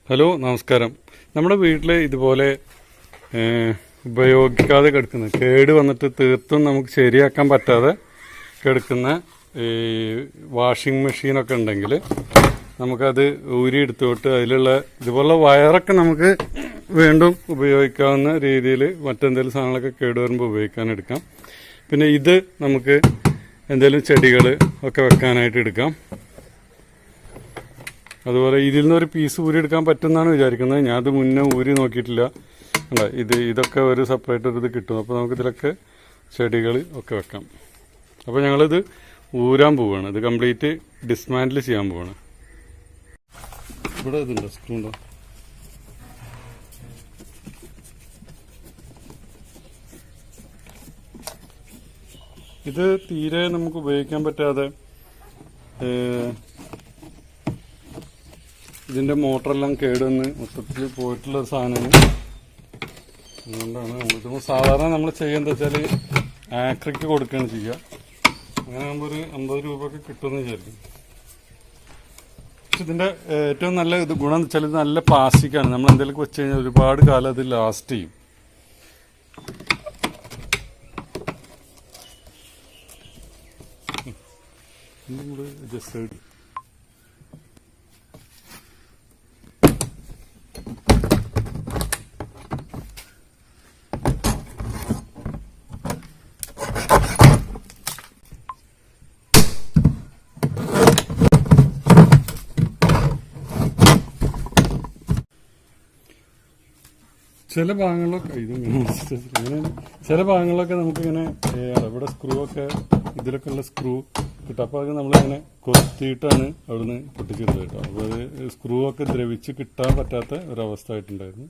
Hello, നമസ്കാരം. നമ്മുടെ വീട്ടിൽ ഇതുപോലെ ഉപയോഗിക്കാതെ കിടക്കുന്ന, കേട് വന്നിട്ട് തീർത്തും നമുക്ക് ശരിയാക്കാൻ പറ്റാതെ കിടക്കുന്ന ഈ വാഷിംഗ് മെഷീനൊക്കെ ഉണ്ടെങ്കിൽ നമുക്കത് ഊരിയെടുത്തോട്ട് അതിലുള്ള ഇതുപോലുള്ള വയറൊക്കെ നമുക്ക് വീണ്ടും ഉപയോഗിക്കാവുന്ന രീതിയിൽ മറ്റെന്തെങ്കിലും സാധനങ്ങളൊക്കെ കേട് വരുമ്പോൾ ഉപയോഗിക്കാൻ എടുക്കാം. പിന്നെ ഇത് നമുക്ക് എന്തെങ്കിലും ചെടികൾ ഒക്കെ വെക്കാനായിട്ട് എടുക്കാം. അതുപോലെ ഇതിൽ നിന്നൊരു പീസ് ഊരിയെടുക്കാൻ പറ്റുമെന്നാണ് വിചാരിക്കുന്നത്. ഞാൻ അത് മുന്നേ ഊരി നോക്കിയിട്ടില്ല. ഇതൊക്കെ ഒരു സെപ്പറേറ്റ് ഒരു ഇത് കിട്ടും. അപ്പോൾ നമുക്കിതിലൊക്കെ ചെടികൾ ഒക്കെ വെക്കാം. അപ്പോൾ ഞങ്ങളിത് ഊരാൻ പോവുകയാണ്. ഇത് കംപ്ലീറ്റ് ഡിസ്മാൻഡിൽ ചെയ്യാൻ പോവുകയാണ്. ഇവിടെ ഇതുണ്ടോ, സ്ക്രൂ ഉണ്ടോ? ഇത് തീരെ നമുക്ക് ഉപയോഗിക്കാൻ പറ്റാതെ ഇതിൻ്റെ മോട്ടറെല്ലാം കേടുവന്ന് മൊത്തത്തിൽ പോയിട്ടുള്ള ഒരു സാധനമാണ്. അതുകൊണ്ടാണ് നമ്മളിത് സാധാരണ നമ്മൾ ചെയ്യുന്നത് വെച്ചാൽ ആക്രിക്ക് കൊടുക്കുകയാണ് ചെയ്യുക. അങ്ങനെ ആകുമ്പോൾ ഒരു 50 രൂപയൊക്കെ കിട്ടുമെന്ന് വിചാരിക്കും. പക്ഷെ ഇതിൻ്റെ ഏറ്റവും നല്ല ഇത് ഗുണം എന്ന് വെച്ചാൽ ഇത് നല്ല പ്ലാസ്റ്റിക്കാണ്. നമ്മൾ എന്തെങ്കിലും വെച്ച് കഴിഞ്ഞാൽ ഒരുപാട് കാലം അത് ലാസ്റ്റ് ചെയ്യും. ജസ്റ്റ് ചില ഭാഗങ്ങളിലൊക്കെ ചില ഭാഗങ്ങളിലൊക്കെ നമുക്കിങ്ങനെ ഇവിടെ സ്ക്രൂ ഒക്കെ ഇതിലൊക്കെ ഉള്ള സ്ക്രൂ കിട്ടും. അപ്പോൾ അത് നമ്മളിങ്ങനെ കൊത്തിയിട്ടാണ് അവിടുന്ന് പൊട്ടിച്ചെടുത്തത് കേട്ടോ. അപ്പോൾ അത് സ്ക്രൂ ഒക്കെ ദ്രവിച്ച് കിട്ടാൻ പറ്റാത്ത ഒരവസ്ഥ ആയിട്ടുണ്ടായിരുന്നു.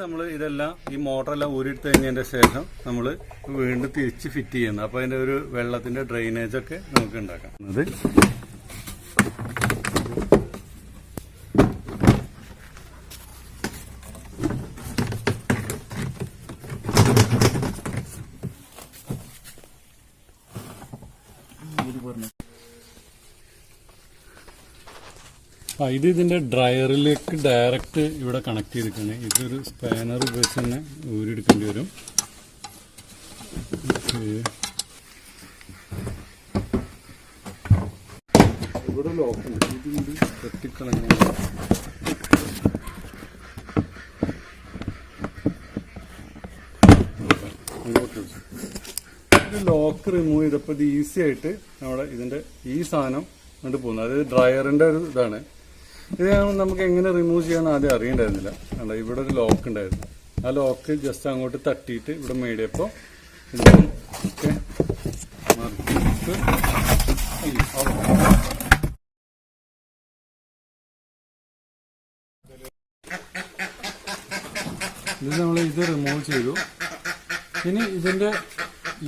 നമ്മൾ ഇതെല്ലാം ഈ മോട്ടറെല്ലാം ഊരിയെടുത്ത് കഴിഞ്ഞതിൻ്റെ ശേഷം നമ്മൾ വീണ്ടും തിരിച്ച് ഫിറ്റ് ചെയ്യുന്നത്. അപ്പോൾ അതിൻ്റെ ഒരു വെള്ളത്തിൻ്റെ ഡ്രെയിനേജൊക്കെ നമുക്ക് ഉണ്ടാക്കാം. ഇത് ഇതിൻ്റെ ഡ്രയറിലേക്ക് ഡയറക്റ്റ് ഇവിടെ കണക്ട് ചെയ്തിരിക്കുകയാണ്. ഇതൊരു സ്പാനർ ഉപയോഗിച്ച് തന്നെ ഊരിയെടുക്കേണ്ടി വരും. ഇവിടെ ലോക്കുണ്ട്. ഇത് കെട്ടിക്കളഞ്ഞ ഇത് ലോക്ക് റിമൂവ് ചെയ്തപ്പോൾ ഇത് ഈസി ആയിട്ട് നമ്മുടെ ഇതിൻ്റെ ഈ സാധനം കൊണ്ട് പോകുന്നത്. അതായത് ഡ്രയറിൻ്റെ ഒരു ഇതാണ്. ഇത് നമുക്ക് എങ്ങനെ റിമൂവ് ചെയ്യാൻ ആദ്യം അറിയണ്ടായിരുന്നില്ല. അല്ല, ഇവിടെ ഒരു ലോക്ക് ഉണ്ടായിരുന്നു. ആ ലോക്ക് ജസ്റ്റ് അങ്ങോട്ട് തട്ടിയിട്ട് ഇവിടെ മേടിയപ്പോൾ ഓക്കെ ഇത് നമ്മൾ ഇത് റിമൂവ് ചെയ്തു. ഇനി ഇതിൻ്റെ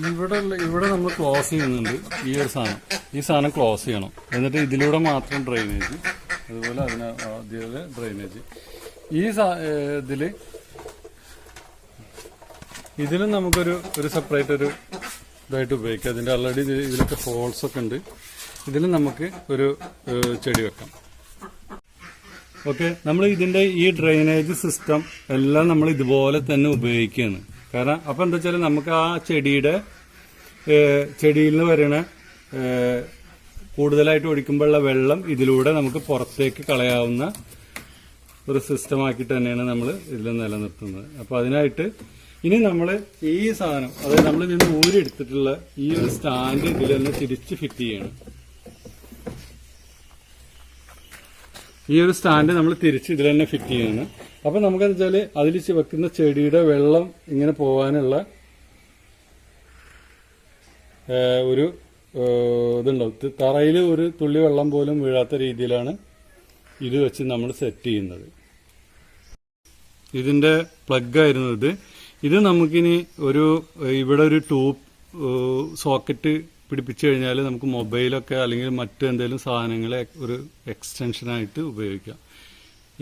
ഇവിടെ നമ്മൾ ക്ലോസ് ചെയ്യുന്നുണ്ട്. ഈ സാധനം ക്ലോസ് ചെയ്യണം. എന്നിട്ട് ഇതിലൂടെ മാത്രം ഡ്രെയിനേജ്, അതുപോലെ അതിലെ ഡ്രെയിനേജ് ഈ ഇതിലും നമുക്കൊരു സെപ്പറേറ്റ് ഒരു ഇതായിട്ട് ഉപയോഗിക്കാം. അതിൻ്റെ ഓൾറെഡി ഇതിലൊക്കെ ഹോൾസ് ഒക്കെ ഉണ്ട്. ഇതിലും നമുക്ക് ഒരു ചെടി വെക്കാം. ഓക്കെ, നമ്മൾ ഇതിൻ്റെ ഈ ഡ്രെയിനേജ് സിസ്റ്റം എല്ലാം നമ്മൾ ഇതുപോലെ തന്നെ ഉപയോഗിക്കുകയാണ്. കാരണം അപ്പം എന്താ വെച്ചാൽ നമുക്ക് ആ ചെടിയിൽ നിന്ന് വരണ കൂടുതലായിട്ട് ഒഴിക്കുമ്പോഴുള്ള വെള്ളം ഇതിലൂടെ നമുക്ക് പുറത്തേക്ക് കളയാവുന്ന ഒരു സിസ്റ്റം ആക്കിയിട്ട് തന്നെയാണ് നമ്മൾ ഇതിൽ നിലനിർത്തുന്നത്. അപ്പോൾ അതിനായിട്ട് ഇനി നമ്മൾ ഈ സാധനം, അതായത് നമ്മൾ നിന്ന് ഊരിയെടുത്തിട്ടുള്ള ഈ ഒരു സ്റ്റാൻഡ് ഇതിൽ തന്നെ തിരിച്ച് ഫിറ്റ് ചെയ്യണം. ഈ ഒരു സ്റ്റാൻഡ് നമ്മൾ തിരിച്ച് ഇതിൽ തന്നെ ഫിറ്റ് ചെയ്യണം. അപ്പം നമുക്കെന്ന് വെച്ചാൽ അതിൽ വെക്കുന്ന ചെടിയുടെ വെള്ളം ഇങ്ങനെ പോകാനുള്ള ഒരു ഇതുണ്ടാവും. തറയിൽ ഒരു തുള്ളി വെള്ളം പോലും വീഴാത്ത രീതിയിലാണ് ഇത് വെച്ച് നമ്മൾ സെറ്റ് ചെയ്യുന്നത്. ഇതിൻ്റെ പ്ലഗ് ആയിരുന്നു ഇത്. നമുക്കിനി ഇവിടെ ഒരു ട്യൂബ് സോക്കറ്റ് പിടിപ്പിച്ചു കഴിഞ്ഞാൽ നമുക്ക് മൊബൈലൊക്കെ അല്ലെങ്കിൽ മറ്റെന്തെങ്കിലും സാധനങ്ങളെ ഒരു എക്സ്റ്റൻഷനായിട്ട് ഉപയോഗിക്കാം.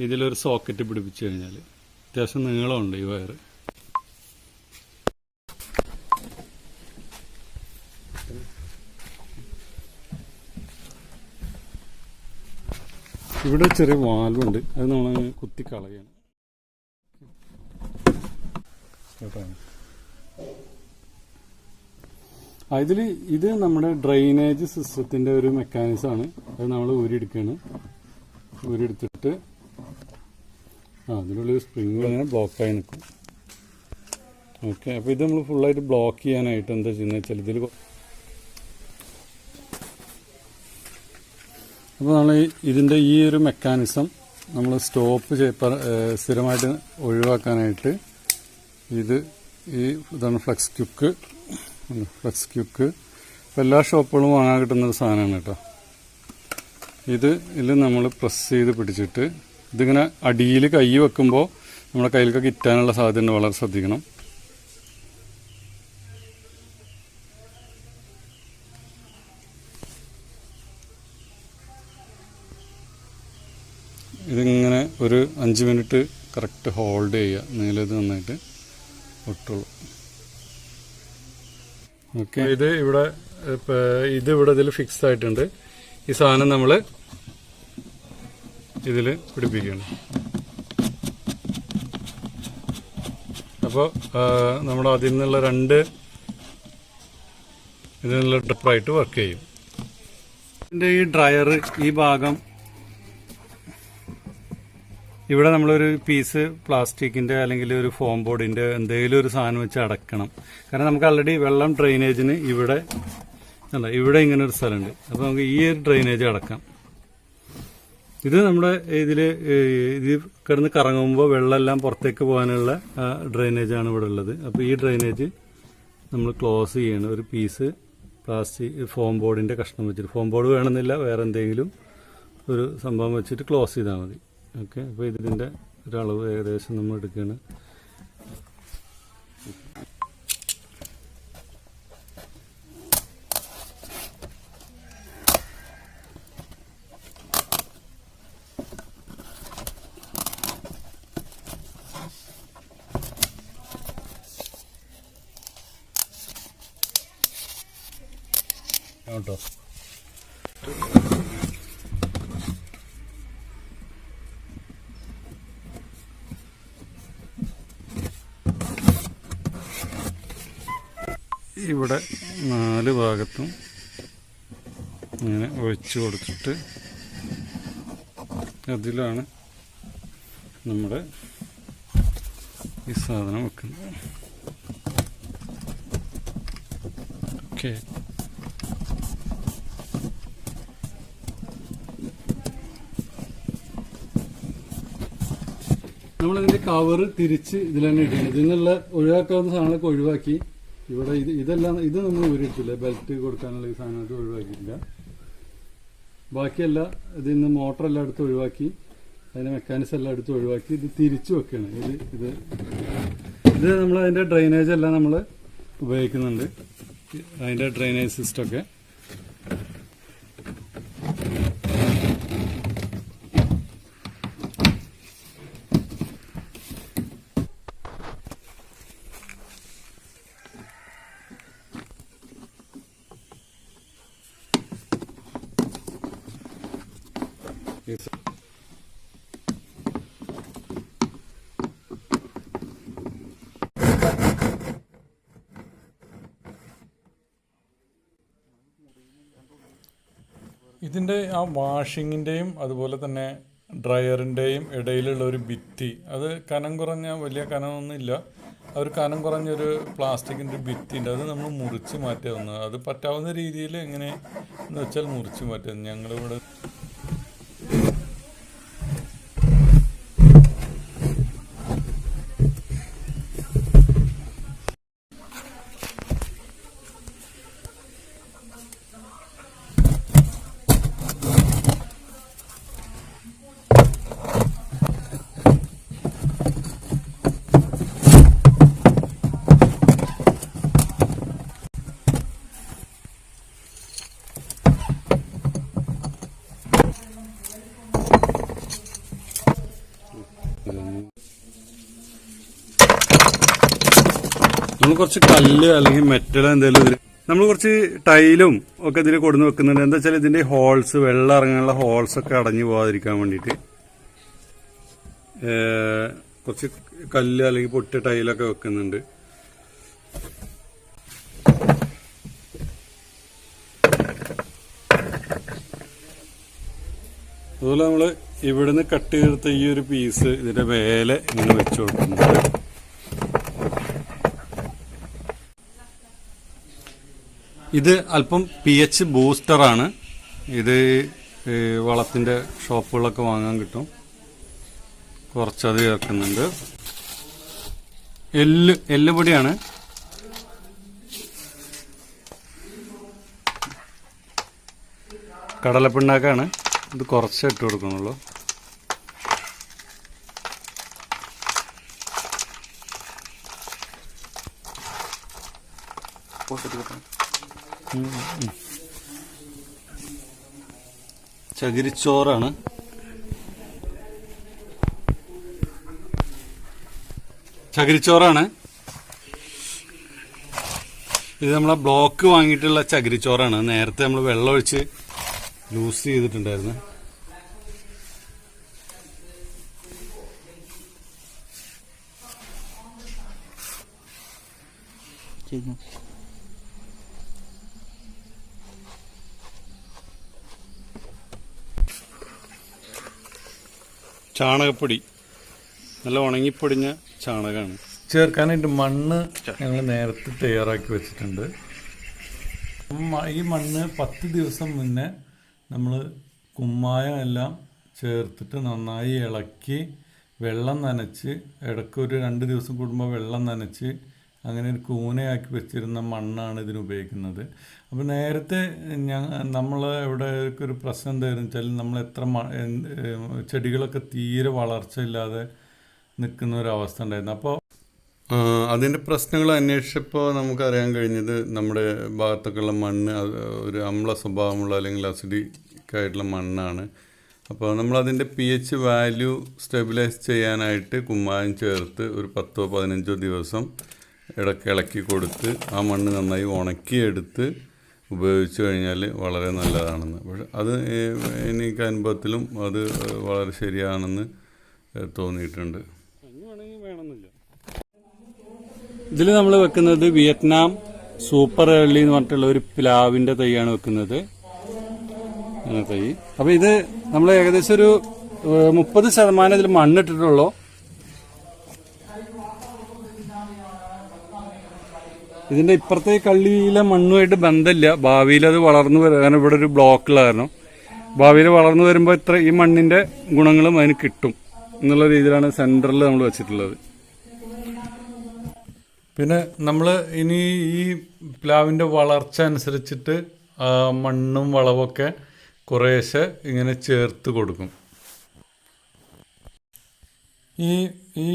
ഇതിലൊരു സോക്കറ്റ് പിടിപ്പിച്ചു കഴിഞ്ഞാൽ അത്യാവശ്യം നീളമുണ്ട് ഈ വയറ്. ഇവിടെ ചെറിയ വാൽവുണ്ട്, അത് നമ്മൾ കുത്തി കളയാണ്. ഇതിൽ ഇത് നമ്മുടെ ഡ്രെയിനേജ് സിസ്റ്റത്തിൻ്റെ ഒരു മെക്കാനിസമാണ്. അത് നമ്മൾ ഊരിയെടുക്കുകയാണ്. ഊരിയെടുത്തിട്ട് അതിനുള്ളിൽ സ്പ്രിങ് അങ്ങനെ ബ്ലോക്കായി നിൽക്കും. ഓക്കെ, അപ്പോൾ ഇത് നമ്മൾ ഫുള്ളായിട്ട് ബ്ലോക്ക് ചെയ്യാനായിട്ട് എന്താ ചെയ്യുന്നത് വെച്ചാൽ ഇതിൽ അപ്പോൾ നമ്മൾ ഇതിൻ്റെ ഈ ഒരു മെക്കാനിസം നമ്മൾ സ്റ്റോപ്പ് സ്ഥിരമായിട്ട് ഒഴിവാക്കാനായിട്ട് ഇതാണ് ഫ്ലെക്സ് ക്യുക്ക്. ഇപ്പോൾ എല്ലാ ഷോപ്പുകളും വാങ്ങാൻ കിട്ടുന്നൊരു സാധനമാണ് കേട്ടോ. ഇതിൽ നമ്മൾ പ്രസ് ചെയ്ത് പിടിച്ചിട്ട് ഇതിങ്ങനെ അടിയിൽ കൈ വെക്കുമ്പോൾ നമ്മുടെ കയ്യിലൊക്കെ ഇറ്റാനുള്ള സാധ്യത വളരെ ശ്രദ്ധിക്കണം. ഇതിങ്ങനെ ഒരു 5 മിനിറ്റ് കറക്റ്റ് ഹോൾഡ് ചെയ്യുക, നീലത് നന്നായിട്ട് ഒട്ടുള്ളൂ. ഓക്കെ, ഇതിവിടെ ഇതിൽ ഫിക്സ് ആയിട്ടുണ്ട്. ഈ സാധനം നമ്മൾ ഇതിൽ പിടിപ്പിക്കുകയാണ്. അപ്പോൾ നമ്മൾ അതിൽ നിന്നുള്ള ഇതിനുള്ള ഡ്രിപ്പറായിട്ട് വർക്ക് ചെയ്യും. ഇതിൻ്റെ ഈ ഡ്രയർ ഈ ഭാഗം ഇവിടെ നമ്മളൊരു പീസ് പ്ലാസ്റ്റിക്കിൻ്റെ അല്ലെങ്കിൽ ഒരു ഫോം ബോർഡിൻ്റെ എന്തെങ്കിലും ഒരു സാധനം വെച്ച് അടക്കണം. കാരണം നമുക്ക് ആൾറെഡി വെള്ളം ഡ്രെയിനേജിന് ഇവിടെ ഇങ്ങനെ ഒരു സ്ഥലമുണ്ട്. അപ്പോൾ നമുക്ക് ഈ ഒരു ഡ്രെയിനേജ് അടക്കാം. ഇത് നമ്മുടെ ഇത് കിടന്ന് കറങ്ങുമ്പോൾ വെള്ളമെല്ലാം പുറത്തേക്ക് പോകാനുള്ള ഡ്രെയിനേജാണ് ഇവിടെ ഉള്ളത്. അപ്പോൾ ഈ ഡ്രെയിനേജ് നമ്മൾ ക്ലോസ് ചെയ്യണം. ഒരു പീസ് പ്ലാസ്റ്റിക് ഫോം ബോർഡിൻ്റെ കഷ്ണം വെച്ചിട്ട്, ഫോം ബോർഡ് വേണമെന്നില്ല, വേറെ എന്തെങ്കിലും ഒരു സംഭവം വെച്ചിട്ട് ക്ലോസ് ചെയ്താൽ മതി. ഓക്കെ, അപ്പോൾ ഇതിൻ്റെ ഒരളവ് ഏകദേശം നമ്മൾ എടുക്കുകയാണ്. കേട്ടോ, ഇവിടെ 4 ഭാഗത്തും ഇങ്ങനെ ഒഴിച്ചു കൊടുത്തിട്ട് അതിലാണ് നമ്മുടെ ഈ സാധനം വെക്കുന്നത്. ഓക്കെ, നമ്മളിതിൻ്റെ കവറ് തിരിച്ച് ഇതിൽ തന്നെ ഇടുന്നത്. ഇതിനുള്ള ഒഴിവാക്കാവുന്ന സാധനങ്ങളൊക്കെ ഒഴിവാക്കി. ഇവിടെ ഇതെല്ലാം നമ്മൾ ഊരിയിട്ടില്ല, ബെൽറ്റ് കൊടുക്കാനുള്ള ഈ സാധനമൊക്കെ ഒഴിവാക്കിയിട്ടില്ല. ബാക്കിയെല്ലാം ഇതിൽ നിന്ന് മോട്ടറെല്ലാം എടുത്ത് ഒഴിവാക്കി, അതിൻ്റെ മെക്കാനിസം എല്ലാം എടുത്ത് ഒഴിവാക്കി ഇത് തിരിച്ചു വെക്കുകയാണ്. ഇത് നമ്മൾ അതിൻ്റെ ഡ്രെയിനേജ് എല്ലാം നമ്മൾ ഉപയോഗിക്കുന്നുണ്ട്, അതിൻ്റെ ഡ്രെയിനേജ് സിസ്റ്റമൊക്കെ. ഇതിൻ്റെ ആ വാഷിങ്ങിൻ്റെയും അതുപോലെ തന്നെ ഡ്രയറിൻ്റെയും ഇടയിലുള്ള ഒരു ഭിത്തി, അത് കനം കുറഞ്ഞ, വലിയ കനമൊന്നുമില്ല, ഒരു കനം കുറഞ്ഞൊരു പ്ലാസ്റ്റിക്കിൻ്റെ ഭിത്തിയുണ്ട്. അത് നമ്മൾ മുറിച്ച് മാറ്റാവുന്നത്, അത് പറ്റാവുന്ന രീതിയിൽ എങ്ങനെ എന്ന് വെച്ചാൽ മുറിച്ച് മാറ്റും. ഞങ്ങളിവിടെ നമ്മൾ കുറച്ച് കല്ല് അല്ലെങ്കിൽ മെറ്റൽ എന്തെങ്കിലും നമ്മൾ കുറച്ച് ടൈലും ഒക്കെ ഇതിൽ കൊടുന്ന് വെക്കുന്നുണ്ട്. എന്താ വെച്ചാൽ ഇതിന്റെ ഹോൾസ്, വെള്ളം ഇറങ്ങാനുള്ള ഹോൾസ് ഒക്കെ അടഞ്ഞു പോകാതിരിക്കാൻ വേണ്ടിയിട്ട് കുറച്ച് കല്ല് അല്ലെങ്കിൽ പൊട്ടിയ ടൈലൊക്കെ വെക്കുന്നുണ്ട്. അതുപോലെ നമ്മള് ഇവിടുന്ന് കട്ട് ചെയ്തെടുത്ത ഈ ഒരു പീസ് ഇതിന്റെ മേലെ ഇങ്ങനെ വെച്ചു കൊടുക്കുന്നുണ്ട്. ഇത് അല്പം pH ബൂസ്റ്ററാണ്. ഇത് വളത്തിന്റെ ഷോപ്പുകളൊക്കെ വാങ്ങാൻ കിട്ടും. കുറച്ചത് ചേർക്കുന്നുണ്ട്. എല്ലുപൊടിയാണ്. കടലപ്പിണ്ണാക്കാണ്. ഇത് കുറച്ച് ഇട്ട് കൊടുക്കുന്നുള്ളൂ. ചകിരിച്ചോറാണ്. ഇത് നമ്മളെ ബ്ലോക്ക് വാങ്ങിയിട്ടുള്ള ചകിരിച്ചോറാണ്. നേരത്തെ നമ്മൾ വെള്ളമൊഴിച്ച് ലൂസ് ചെയ്തിട്ടുണ്ടായിരുന്നു. ചാണകപ്പൊടി, നല്ല ഉണങ്ങിപ്പൊടിഞ്ഞ ചാണകമാണ്. ചേർക്കാനായിട്ട് മണ്ണ് ഞങ്ങൾ നേരത്തെ തയ്യാറാക്കി വെച്ചിട്ടുണ്ട്. ഈ മണ്ണ് 10 ദിവസം മുന്നേ നമ്മൾ കുമ്മായം എല്ലാം ചേർത്തിട്ട് നന്നായി ഇളക്കി വെള്ളം നനച്ച്, ഇടയ്ക്ക് ഒരു 2 ദിവസം കൂടുമ്പോൾ വെള്ളം നനച്ച് അങ്ങനെ ഒരു കൂനയാക്കി വെച്ചിരുന്ന മണ്ണാണ് ഇതിന് ഉപയോഗിക്കുന്നത്. അപ്പോൾ നേരത്തെ നമ്മൾ ഇവിടെ ഒരു പ്രശ്നം എന്തായിരുന്നു വെച്ചാൽ, നമ്മൾ എത്ര ചെടികളൊക്കെ തീരെ വളർച്ചയില്ലാതെ നിൽക്കുന്ന ഒരവസ്ഥ ഉണ്ടായിരുന്നു. അപ്പോൾ അതിൻ്റെ പ്രശ്നങ്ങൾ അന്വേഷിച്ചപ്പോൾ നമുക്കറിയാൻ കഴിഞ്ഞത് നമ്മുടെ ഭാഗത്തൊക്കെയുള്ള മണ്ണ് ഒരു അമ്ല സ്വഭാവമുള്ള അല്ലെങ്കിൽ അസിഡിക് ആയിട്ടുള്ള മണ്ണാണ്. അപ്പോൾ നമ്മളതിൻ്റെ pH വാല്യൂ സ്റ്റെബിലൈസ് ചെയ്യാനായിട്ട് കുമ്മായം ചേർത്ത് ഒരു 10-15 ദിവസം ഇടയ്ക്ക് ഇളക്കി കൊടുത്ത് ആ മണ്ണ് നന്നായി ഉണക്കിയെടുത്ത് ഉപയോഗിച്ചു കഴിഞ്ഞാൽ വളരെ നല്ലതാണെന്ന്. പക്ഷെ അത് എനിക്ക് അനുഭവത്തിലും അത് വളരെ ശരിയാണെന്ന് തോന്നിയിട്ടുണ്ട്. ഇതിൽ നമ്മൾ വെക്കുന്നത് വിയറ്റ്നാം സൂപ്പർ ഏർലി എന്ന് പറഞ്ഞിട്ടുള്ള ഒരു പ്ലാവിൻ്റെ തൈയാണ് വെക്കുന്നത്. തൈ. അപ്പോൾ ഇത് നമ്മൾ ഏകദേശം ഒരു 30% ഇതിൽ മണ്ണിട്ടിട്ടുള്ളൂ. ഇതിന്റെ ഇപ്പുറത്തെ കള്ളിയിലെ മണ്ണുമായിട്ട് ബന്ധമില്ല. ഭാവിയിൽ അത് വളർന്നു വരും. കാരണം ഇവിടെ ഒരു ബ്ലോക്കുള്ള കാരണം ഭാവിയിൽ വളർന്നു വരുമ്പോൾ ഈ മണ്ണിന്റെ ഗുണങ്ങളും അതിന് കിട്ടും എന്നുള്ള രീതിയിലാണ് സെന്ററിൽ നമ്മൾ വെച്ചിട്ടുള്ളത്. പിന്നെ നമ്മൾ ഇനി ഈ പ്ലാവിൻ്റെ വളർച്ച അനുസരിച്ചിട്ട് മണ്ണും വളമൊക്കെ കുറേശ്ശെ ഇങ്ങനെ ചേർത്ത് കൊടുക്കും. ഈ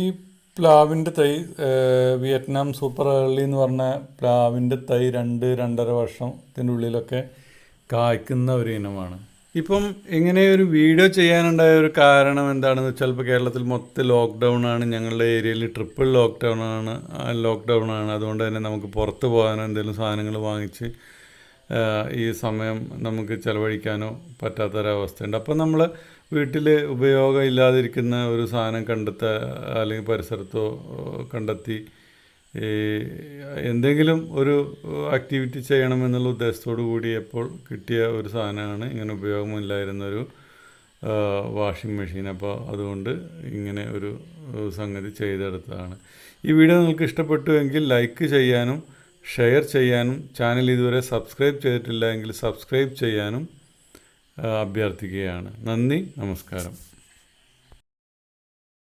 പ്ലാവിൻ്റെ തൈ വിയറ്റ്നാം സൂപ്പർ ഏർലി എന്ന് പറഞ്ഞ പ്ലാവിൻ്റെ തൈ 2-2.5 വർഷത്തിൻ്റെ ഉള്ളിലൊക്കെ കായ്ക്കുന്ന ഒരു ഇനമാണ്. ഇപ്പം ഇങ്ങനെ ഒരു വീഡിയോ ചെയ്യാനുണ്ടായ ഒരു കാരണം എന്താണെന്ന് വെച്ചാൽ, ഇപ്പോൾ കേരളത്തിൽ മൊത്തം ലോക്ക്ഡൗൺ ആണ്. ഞങ്ങളുടെ ഏരിയയിൽ ട്രിപ്പിൾ ലോക്ക്ഡൗൺ ആണ്. അതുകൊണ്ട് തന്നെ നമുക്ക് പുറത്ത് പോകാനോ എന്തെങ്കിലും സാധനങ്ങൾ വാങ്ങിച്ച് ഈ സമയം നമുക്ക് ചിലവഴിക്കാനോ പറ്റാത്തൊരവസ്ഥയുണ്ട്. അപ്പോൾ നമ്മൾ വീട്ടിൽ ഉപയോഗം ഇല്ലാതിരിക്കുന്ന ഒരു സാധനം അല്ലെങ്കിൽ പരിസരത്തോ കണ്ടെത്തി എന്തെങ്കിലും ഒരു ആക്ടിവിറ്റി ചെയ്യണമെന്നുള്ള ഉദ്ദേശത്തോടു കൂടി എപ്പോൾ കിട്ടിയ ഒരു സാധനമാണ് ഇങ്ങനെ ഉപയോഗമില്ലായിരുന്നൊരു വാഷിംഗ് മെഷീൻ. അപ്പോൾ അതുകൊണ്ട് ഇങ്ങനെ ഒരു സംഗതി ചെയ്തെടുത്തതാണ്. ഈ വീഡിയോ നിങ്ങൾക്ക് ഇഷ്ടപ്പെട്ടുവെങ്കിൽ ലൈക്ക് ചെയ്യാനും ഷെയർ ചെയ്യാനും ചാനൽ ഇതുവരെ സബ്സ്ക്രൈബ് ചെയ്തിട്ടില്ല എങ്കിൽ സബ്സ്ക്രൈബ് ചെയ്യാനും അഭ്യർത്ഥിക്കുകയാണ്. നന്ദി, നമസ്കാരം.